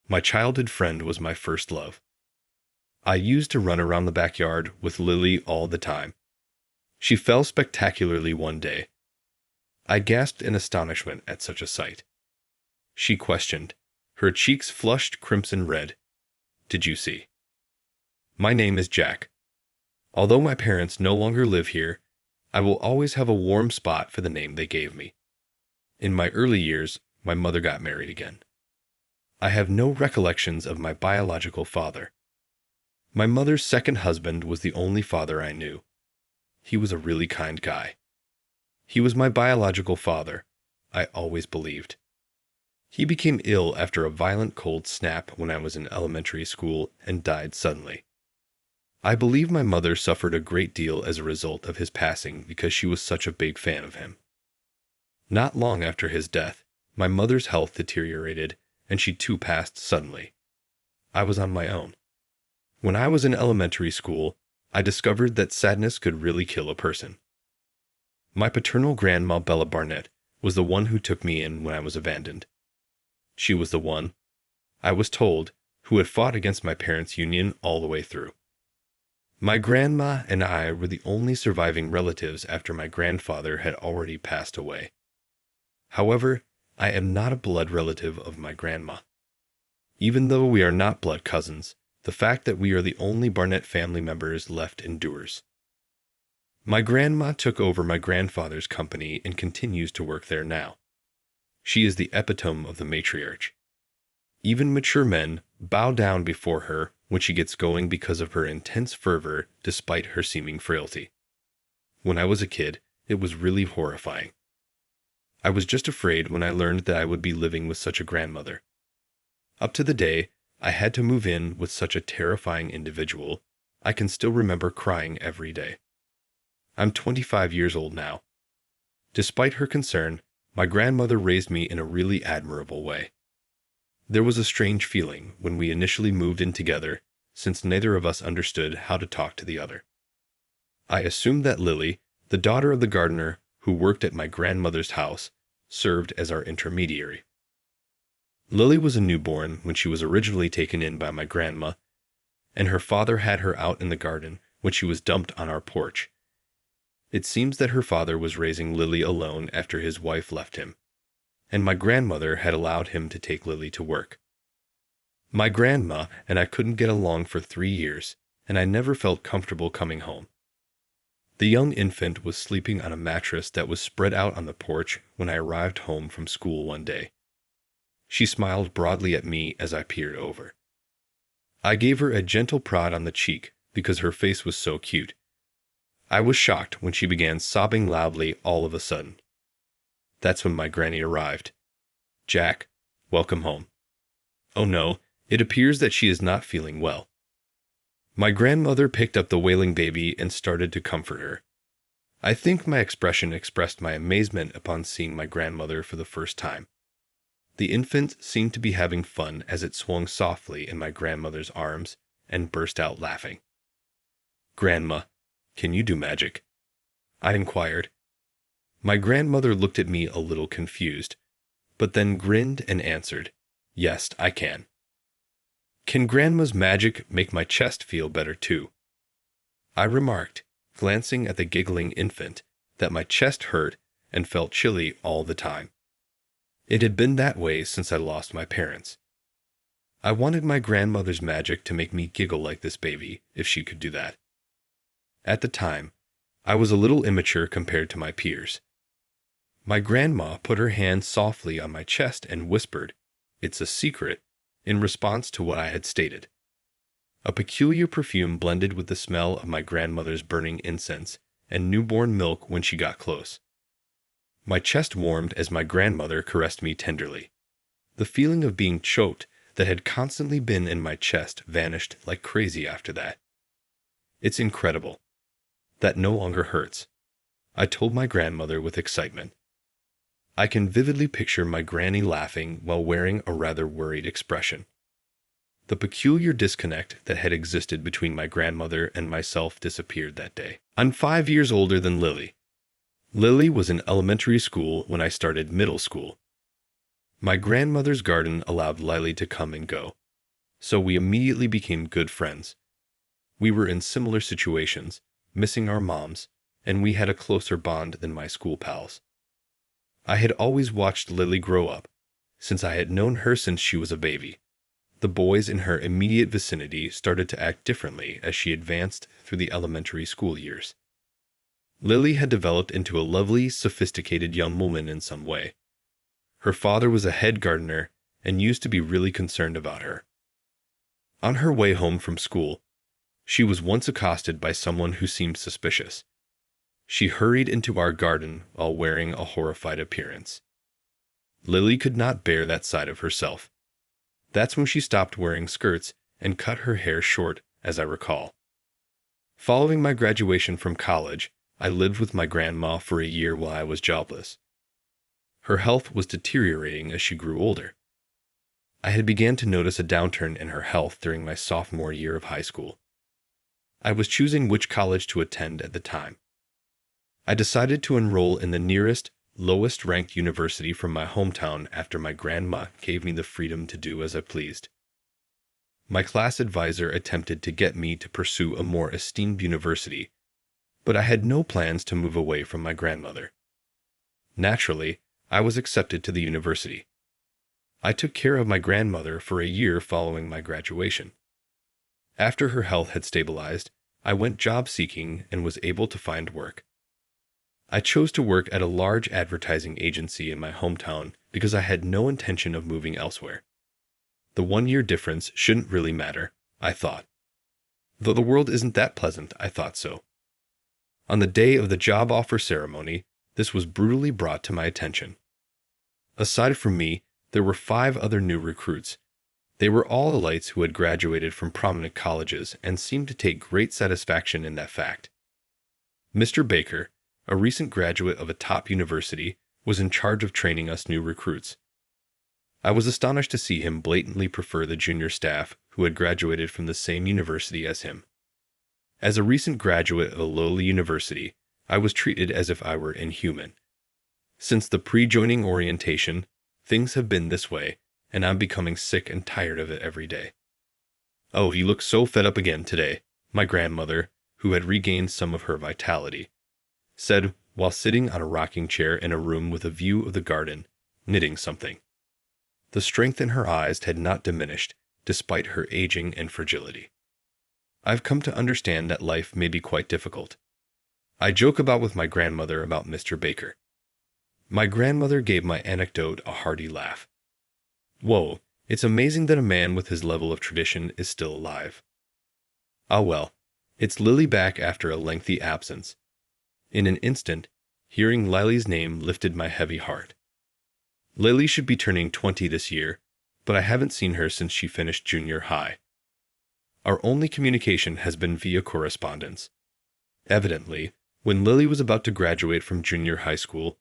My childhood friend was my first love. I used to run around the backyard with Lily all the time. She fell spectacularly one day. I gasped in astonishment at such a sight. She questioned, her cheeks flushed crimson red. "Did you see?" "My name is Jack. Although my parents no longer live here, I will always have a warm spot for the name they gave me. In my early years, my mother got married again. I have no recollections of my biological father. My mother's second husband was the only father I knew. He was a really kind guy. He was my biological father, I always believed. He became ill after a violent cold snap when I was in elementary school and died suddenly. I believe my mother suffered a great deal as a result of his passing because she was such a big fan of him. Not long after his death, my mother's health deteriorated and she too passed suddenly. I was on my own. When I was in elementary school, I discovered that sadness could really kill a person. My paternal grandma Bella Barnett was the one who took me in when I was abandoned. She was the one, I was told, who had fought against my parents' union all the way through. My grandma and I were the only surviving relatives after my grandfather had already passed away. However, I am not a blood relative of my grandma. Even though we are not blood cousins, the fact that we are the only Barnett family members left endures. My grandma took over my grandfather's company and continues to work there now. She is the epitome of the matriarch. Even mature men bow down before her when she gets going because of her intense fervor despite her seeming frailty. When I was a kid, it was really horrifying. I was just afraid when I learned that I would be living with such a grandmother. Up to the day I had to move in with such a terrifying individual, I can still remember crying every day. I'm 25 years old now. Despite her concern, my grandmother raised me in a really admirable way. There was a strange feeling when we initially moved in together, since neither of us understood how to talk to the other. I assumed that Lily, the daughter of the gardener who worked at my grandmother's house, served as our intermediary. Lily was a newborn when she was originally taken in by my grandma, and her father had her out in the garden when she was dumped on our porch. It seems that her father was raising Lily alone after his wife left him, and my grandmother had allowed him to take Lily to work. My grandma and I couldn't get along for 3 years, and I never felt comfortable coming home. The young infant was sleeping on a mattress that was spread out on the porch when I arrived home from school one day. She smiled broadly at me as I peered over. I gave her a gentle prod on the cheek because her face was so cute. I was shocked when she began sobbing loudly all of a sudden. That's when my granny arrived. "Jack, welcome home." Oh no, it appears that she is not feeling well. My grandmother picked up the wailing baby and started to comfort her. I think my expression expressed my amazement upon seeing my grandmother for the first time. The infant seemed to be having fun as it swung softly in my grandmother's arms and burst out laughing. "Grandma, can you do magic?" I inquired. My grandmother looked at me a little confused, but then grinned and answered, "Yes, I can." "Can Grandma's magic make my chest feel better too?" I remarked, glancing at the giggling infant, that my chest hurt and felt chilly all the time. It had been that way since I lost my parents. I wanted my grandmother's magic to make me giggle like this baby, if she could do that. At the time, I was a little immature compared to my peers. My grandma put her hand softly on my chest and whispered, "It's a secret," in response to what I had stated. A peculiar perfume blended with the smell of my grandmother's burning incense and newborn milk when she got close. My chest warmed as my grandmother caressed me tenderly. The feeling of being choked that had constantly been in my chest vanished like crazy after that. It's incredible. That no longer hurts, I told my grandmother with excitement. I can vividly picture my granny laughing while wearing a rather worried expression. The peculiar disconnect that had existed between my grandmother and myself disappeared that day. I'm 5 years older than Lily. Lily was in elementary school when I started middle school. My grandmother's garden allowed Lily to come and go, so we immediately became good friends. We were in similar situations, missing our moms, and we had a closer bond than my school pals. I had always watched Lily grow up, since I had known her since she was a baby. The boys in her immediate vicinity started to act differently as she advanced through the elementary school years. Lily had developed into a lovely, sophisticated young woman in some way. Her father was a head gardener and used to be really concerned about her. On her way home from school, she was once accosted by someone who seemed suspicious. She hurried into our garden while wearing a horrified appearance. Lily could not bear that side of herself. That's when she stopped wearing skirts and cut her hair short, as I recall. Following my graduation from college, I lived with my grandma for a year while I was jobless. Her health was deteriorating as she grew older. I had begun to notice a downturn in her health during my sophomore year of high school. I was choosing which college to attend at the time. I decided to enroll in the nearest, lowest-ranked university from my hometown after my grandma gave me the freedom to do as I pleased. My class advisor attempted to get me to pursue a more esteemed university, but I had no plans to move away from my grandmother. Naturally, I was accepted to the university. I took care of my grandmother for a year following my graduation. After her health had stabilized, I went job seeking and was able to find work. I chose to work at a large advertising agency in my hometown because I had no intention of moving elsewhere. The 1 year difference shouldn't really matter, I thought. Though the world isn't that pleasant, I thought so. On the day of the job offer ceremony, this was brutally brought to my attention. Aside from me, there were 5 other new recruits. They were all elites who had graduated from prominent colleges and seemed to take great satisfaction in that fact. Mr. Baker, a recent graduate of a top university, was in charge of training us new recruits. I was astonished to see him blatantly prefer the junior staff who had graduated from the same university as him. As a recent graduate of a lowly university, I was treated as if I were inhuman. Since the pre-joining orientation, things have been this way, and I'm becoming sick and tired of it every day. Oh, he looks so fed up again today, my grandmother, who had regained some of her vitality, said while sitting on a rocking chair in a room with a view of the garden, knitting something. The strength in her eyes had not diminished, despite her aging and fragility. I've come to understand that life may be quite difficult. I joke about with my grandmother about Mr. Baker. My grandmother gave my anecdote a hearty laugh. Whoa, it's amazing that a man with his level of tradition is still alive. Ah well, it's Lily back after a lengthy absence. In an instant, hearing Lily's name lifted my heavy heart. Lily should be turning 20 this year, but I haven't seen her since she finished junior high. Our only communication has been via correspondence. Evidently, when Lily was about to graduate from junior high school,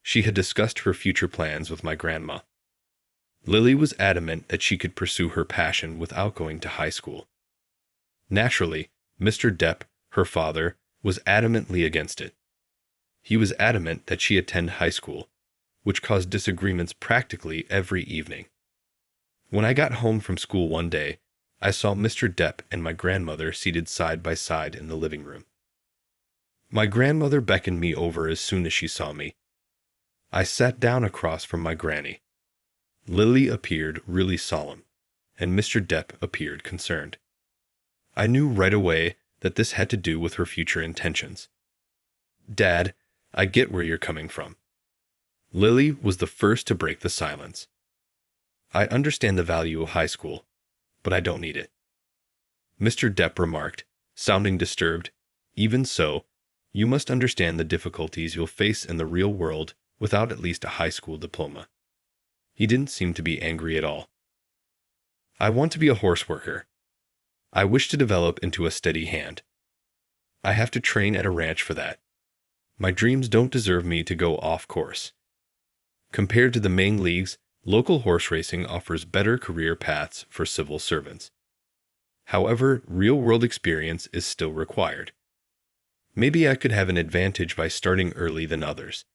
she had discussed her future plans with my grandma. Lily was adamant that she could pursue her passion without going to high school. Naturally, Mr. Depp, her father, was adamantly against it. He was adamant that she attend high school, which caused disagreements practically every evening. When I got home from school one day, I saw Mr. Depp and my grandmother seated side by side in the living room. My grandmother beckoned me over as soon as she saw me. I sat down across from my granny. Lily appeared really solemn, and Mr. Depp appeared concerned. I knew right away that this had to do with her future intentions. Dad, I get where you're coming from. Lily was the first to break the silence. I understand the value of high school, but I don't need it. Mr. Depp remarked, sounding disturbed. Even so, you must understand the difficulties you'll face in the real world without at least a high school diploma. He didn't seem to be angry at all. I want to be a horse worker. I wish to develop into a steady hand. I have to train at a ranch for that. My dreams don't deserve me to go off course. Compared to the main leagues, local horse racing offers better career paths for civil servants. However, real-world experience is still required. Maybe I could have an advantage by starting early than others.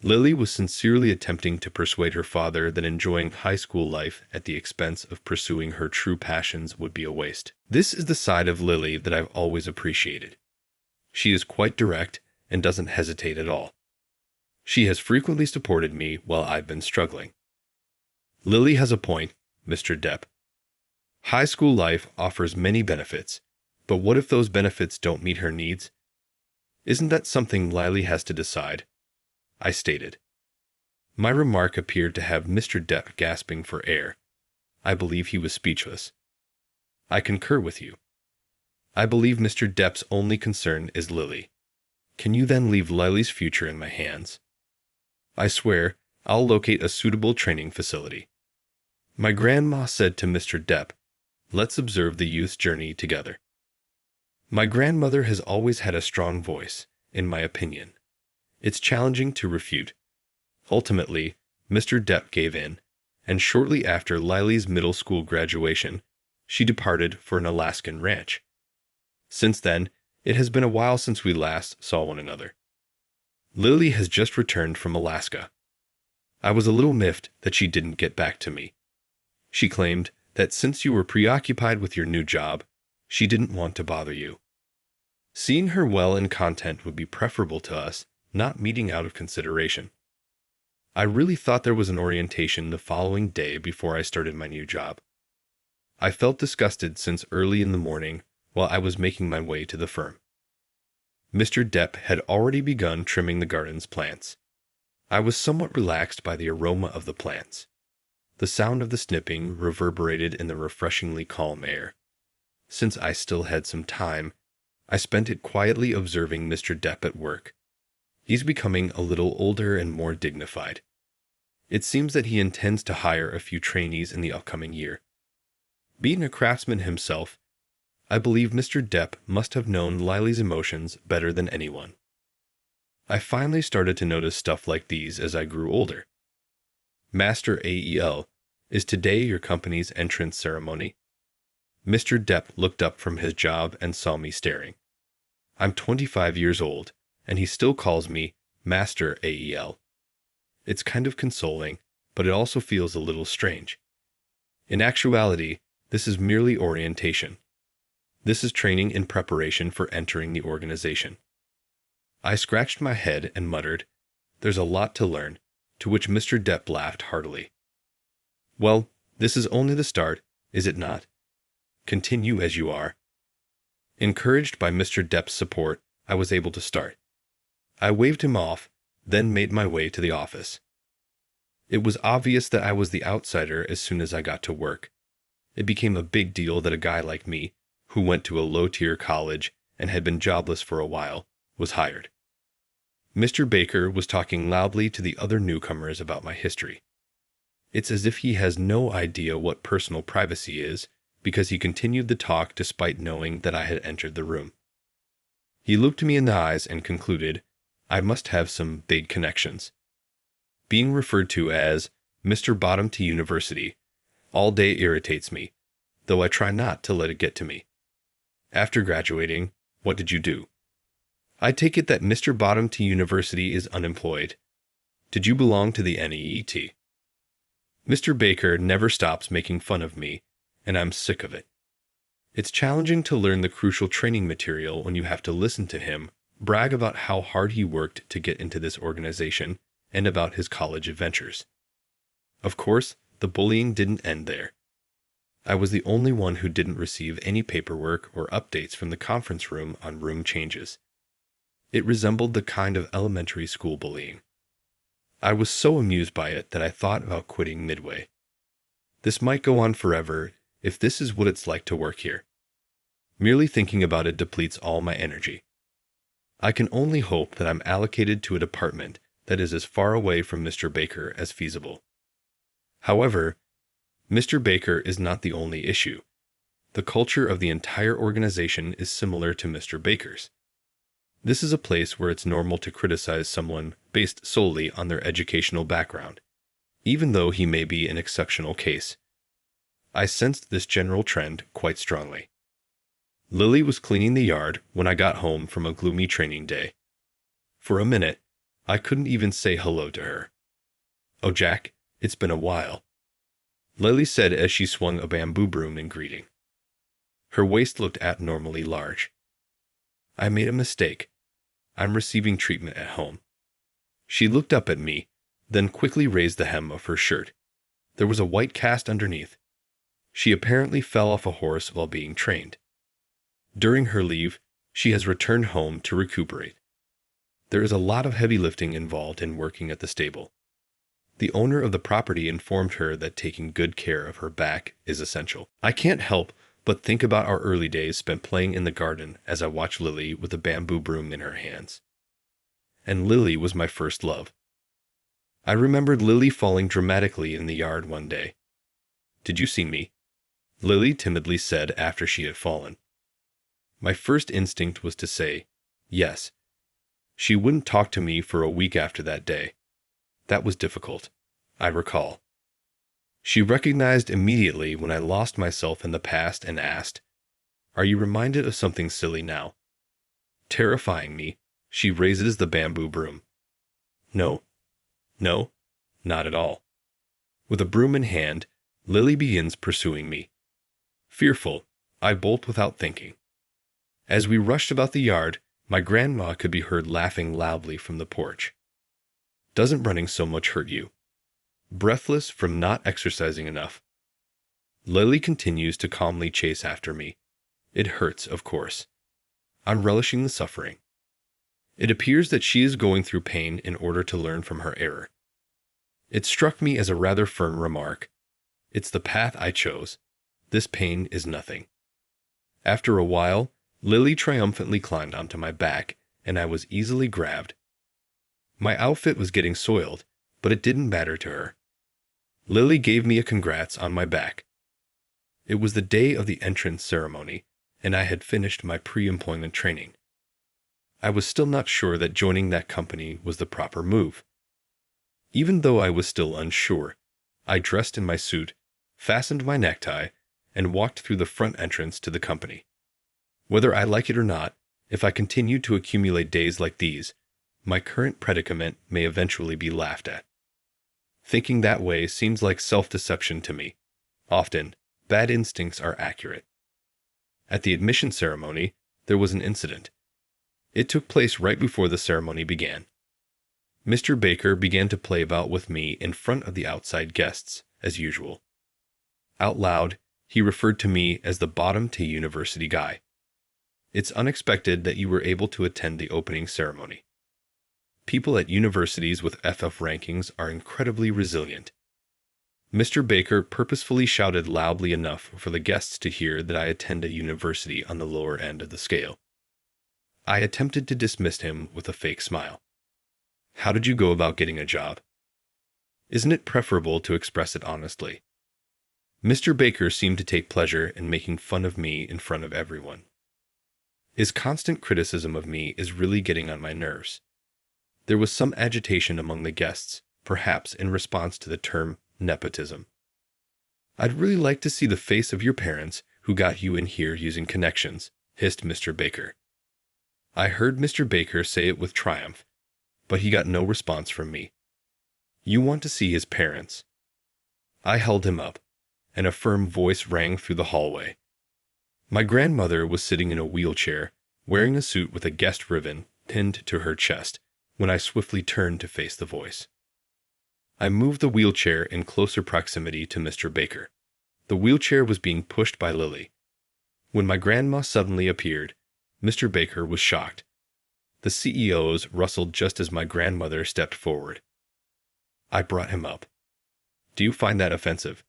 Lily was sincerely attempting to persuade her father that enjoying high school life at the expense of pursuing her true passions would be a waste. This is the side of Lily that I've always appreciated. She is quite direct and doesn't hesitate at all. She has frequently supported me while I've been struggling. Lily has a point, Mr. Depp. High school life offers many benefits, but what if those benefits don't meet her needs? Isn't that something Lily has to decide? I stated. My remark appeared to have Mr. Depp gasping for air. I believe he was speechless. I concur with you. I believe Mr. Depp's only concern is Lily. Can you then leave Lily's future in my hands? I swear, I'll locate a suitable training facility. My grandma said to Mr. Depp, let's observe the youth's journey together. My grandmother has always had a strong voice, in my opinion. It's challenging to refute. Ultimately, Mr. Depp gave in, and shortly after Lily's middle school graduation, she departed for an Alaskan ranch. Since then, it has been a while since we last saw one another. Lily has just returned from Alaska. I was a little miffed that she didn't get back to me. She claimed that since you were preoccupied with your new job, she didn't want to bother you. Seeing her well in content would be preferable to us, not meeting out of consideration. I really thought there was an orientation the following day before I started my new job. I felt disgusted since early in the morning while I was making my way to the firm. Mr. Depp had already begun trimming the garden's plants. I was somewhat relaxed by the aroma of the plants. The sound of the snipping reverberated in the refreshingly calm air. Since I still had some time, I spent it quietly observing Mr. Depp at work. He's becoming a little older and more dignified. It seems that he intends to hire a few trainees in the upcoming year. Being a craftsman himself, I believe Mr. Depp must have known Lily's emotions better than anyone. I finally started to notice stuff like these as I grew older. Master AEL, is today your company's entrance ceremony? Mr. Depp looked up from his job and saw me staring. I'm 25 years old, and he still calls me Master AEL. It's kind of consoling, but it also feels a little strange. In actuality, this is merely orientation. This is training in preparation for entering the organization. I scratched my head and muttered, there's a lot to learn, to which Mr. Depp laughed heartily. Well, this is only the start, is it not? Continue as you are. Encouraged by Mr. Depp's support, I was able to start. I waved him off, then made my way to the office. It was obvious that I was the outsider as soon as I got to work. It became a big deal that a guy like me, who went to a low-tier college and had been jobless for a while, was hired. Mr. Baker was talking loudly to the other newcomers about my history. It's as if he has no idea what personal privacy is, because he continued the talk despite knowing that I had entered the room. He looked me in the eyes and concluded, I must have some big connections. Being referred to as Mr. Bottom to University all day irritates me, though I try not to let it get to me. After graduating, what did you do? I take it that Mr. Bottom to University is unemployed. Did you belong to the NEET? Mr. Baker never stops making fun of me, and I'm sick of it. It's challenging to learn the crucial training material when you have to listen to him brag about how hard he worked to get into this organization and about his college adventures. Of course, the bullying didn't end there. I was the only one who didn't receive any paperwork or updates from the conference room on room changes. It resembled the kind of elementary school bullying. I was so amused by it that I thought about quitting midway. This might go on forever if this is what it's like to work here. Merely thinking about it depletes all my energy. I can only hope that I'm allocated to a department that is as far away from Mr. Baker as feasible. However, Mr. Baker is not the only issue. The culture of the entire organization is similar to Mr. Baker's. This is a place where it's normal to criticize someone based solely on their educational background, even though he may be an exceptional case. I sensed this general trend quite strongly. Lily was cleaning the yard when I got home from a gloomy training day. For a minute, I couldn't even say hello to her. "Oh, Jack, it's been a while," Lily said as she swung a bamboo broom in greeting. Her waist looked abnormally large. "I made a mistake. I'm receiving treatment at home." She looked up at me, then quickly raised the hem of her shirt. There was a white cast underneath. She apparently fell off a horse while being trained. During her leave, she has returned home to recuperate. There is a lot of heavy lifting involved in working at the stable. The owner of the property informed her that taking good care of her back is essential. I can't help but think about our early days spent playing in the garden as I watch Lily with a bamboo broom in her hands. And Lily was my first love. I remembered Lily falling dramatically in the yard one day. "Did you see me?" Lily timidly said after she had fallen. My first instinct was to say, yes. She wouldn't talk to me for a week after that day. That was difficult, I recall. She recognized immediately when I lost myself in the past and asked, "Are you reminded of something silly now?" Terrifying me, she raises the bamboo broom. No, not at all. With a broom in hand, Lily begins pursuing me. Fearful, I bolt without thinking. As we rushed about the yard, my grandma could be heard laughing loudly from the porch. "Doesn't running so much hurt you?" Breathless from not exercising enough. Lily continues to calmly chase after me. It hurts, of course. I'm relishing the suffering. It appears that she is going through pain in order to learn from her error. It struck me as a rather firm remark. It's the path I chose. This pain is nothing. After a while, Lily triumphantly climbed onto my back, and I was easily grabbed. My outfit was getting soiled, but it didn't matter to her. Lily gave me a congrats on my back. It was the day of the entrance ceremony, and I had finished my pre-employment training. I was still not sure that joining that company was the proper move. Even though I was still unsure, I dressed in my suit, fastened my necktie, and walked through the front entrance to the company. Whether I like it or not, if I continue to accumulate days like these, my current predicament may eventually be laughed at. Thinking that way seems like self-deception to me. Often, bad instincts are accurate. At the admission ceremony, there was an incident. It took place right before the ceremony began. Mr. Baker began to play about with me in front of the outside guests, as usual. Out loud, he referred to me as the bottom to university guy. It's unexpected that you were able to attend the opening ceremony. People at universities with FF rankings are incredibly resilient. Mr. Baker purposefully shouted loudly enough for the guests to hear that I attend a university on the lower end of the scale. I attempted to dismiss him with a fake smile. "How did you go about getting a job?" Isn't it preferable to express it honestly? Mr. Baker seemed to take pleasure in making fun of me in front of everyone. His constant criticism of me is really getting on my nerves. There was some agitation among the guests, perhaps in response to the term nepotism. "I'd really like to see the face of your parents who got you in here using connections," hissed Mr. Baker. I heard Mr. Baker say it with triumph, but he got no response from me. "You want to see his parents?" I held him up, and a firm voice rang through the hallway. My grandmother was sitting in a wheelchair, wearing a suit with a guest ribbon pinned to her chest, when I swiftly turned to face the voice. I moved the wheelchair in closer proximity to Mr. Baker. The wheelchair was being pushed by Lily. When my grandma suddenly appeared, Mr. Baker was shocked. The CEOs rustled just as my grandmother stepped forward. I brought him up. "Do you find that offensive?"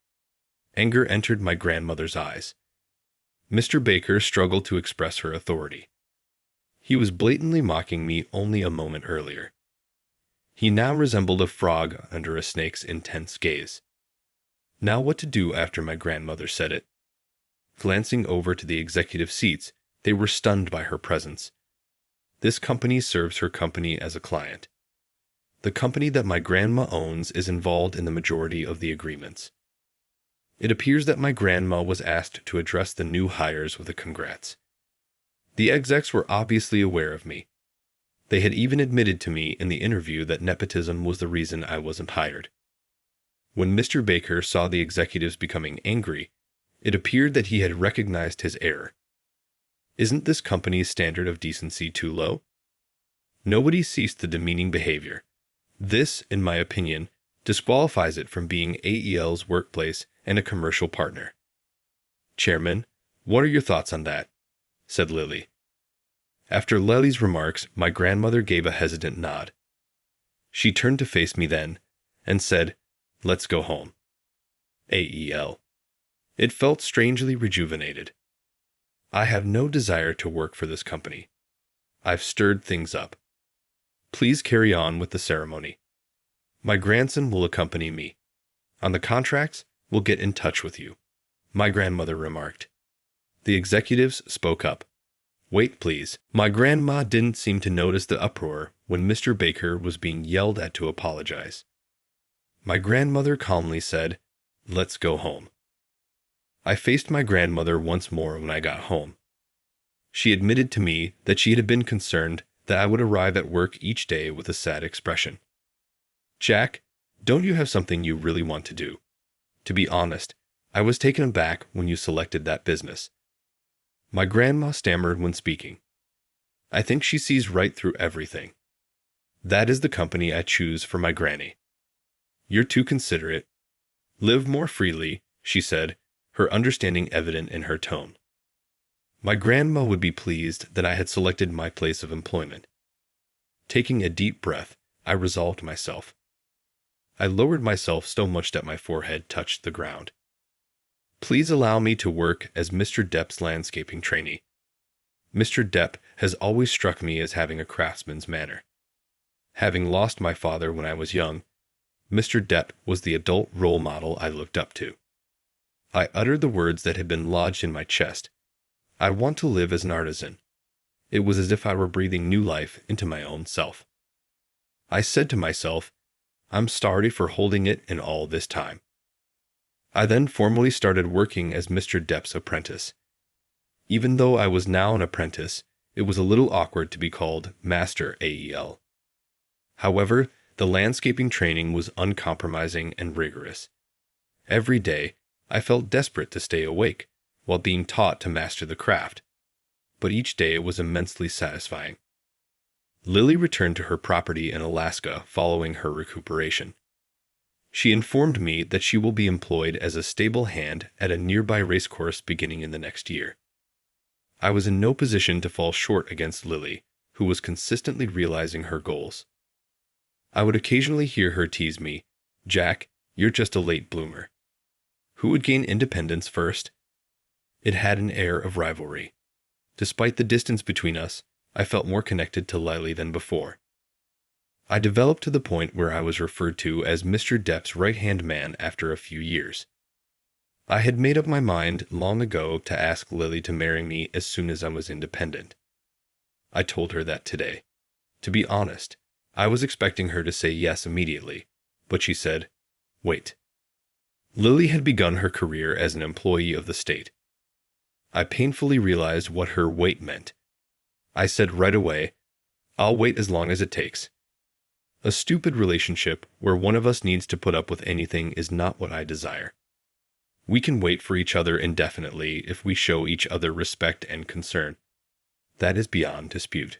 Anger entered my grandmother's eyes. Mr. Baker struggled to express her authority. He was blatantly mocking me only a moment earlier. He now resembled a frog under a snake's intense gaze. Now what to do after my grandmother said it? Glancing over to the executive seats, they were stunned by her presence. This company serves her company as a client. The company that my grandma owns is involved in the majority of the agreements. It appears that my grandma was asked to address the new hires with a congrats. The execs were obviously aware of me. They had even admitted to me in the interview that nepotism was the reason I wasn't hired. When Mr. Baker saw the executives becoming angry, it appeared that he had recognized his error. Isn't this company's standard of decency too low? Nobody ceased the demeaning behavior. This, in my opinion, disqualifies it from being AEL's workplace and a commercial partner. Chairman, what are your thoughts on that? Said Lily. After Lily's remarks, my grandmother gave a hesitant nod. She turned to face me then and said, "Let's go home." AEL. It felt strangely rejuvenated. I have no desire to work for this company. I've stirred things up. Please carry on with the ceremony. My grandson will accompany me. On the contracts, we'll get in touch with you, my grandmother remarked. The executives spoke up. Wait, please. My grandma didn't seem to notice the uproar when Mr. Baker was being yelled at to apologize. My grandmother calmly said, "Let's go home." I faced my grandmother once more when I got home. She admitted to me that she had been concerned that I would arrive at work each day with a sad expression. "Jack, don't you have something you really want to do? To be honest, I was taken aback when you selected that business." My grandma stammered when speaking. I think she sees right through everything. That is the company I choose for my granny. You're too considerate. Live more freely, she said, her understanding evident in her tone. My grandma would be pleased that I had selected my place of employment. Taking a deep breath, I resolved myself. I lowered myself so much that my forehead touched the ground. Please allow me to work as Mr. Depp's landscaping trainee. Mr. Depp has always struck me as having a craftsman's manner. Having lost my father when I was young, Mr. Depp was the adult role model I looked up to. I uttered the words that had been lodged in my chest. I want to live as an artisan. It was as if I were breathing new life into my own self. I said to myself, I'm sorry for holding it in all this time. I then formally started working as Mr. Depp's apprentice. Even though I was now an apprentice, it was a little awkward to be called Master AEL. However, the landscaping training was uncompromising and rigorous. Every day, I felt desperate to stay awake while being taught to master the craft, but each day was immensely satisfying. Lily returned to her property in Alaska following her recuperation. She informed me that she will be employed as a stable hand at a nearby racecourse beginning in the next year. I was in no position to fall short against Lily, who was consistently realizing her goals. I would occasionally hear her tease me, "Jack, you're just a late bloomer." Who would gain independence first? It had an air of rivalry. Despite the distance between us, I felt more connected to Lily than before. I developed to the point where I was referred to as Mr. Depp's right-hand man after a few years. I had made up my mind long ago to ask Lily to marry me as soon as I was independent. I told her that today. To be honest, I was expecting her to say yes immediately, but she said, "Wait." Lily had begun her career as an employee of the state. I painfully realized what her wait meant. I said right away, "I'll wait as long as it takes." A stupid relationship where one of us needs to put up with anything is not what I desire. We can wait for each other indefinitely if we show each other respect and concern. That is beyond dispute.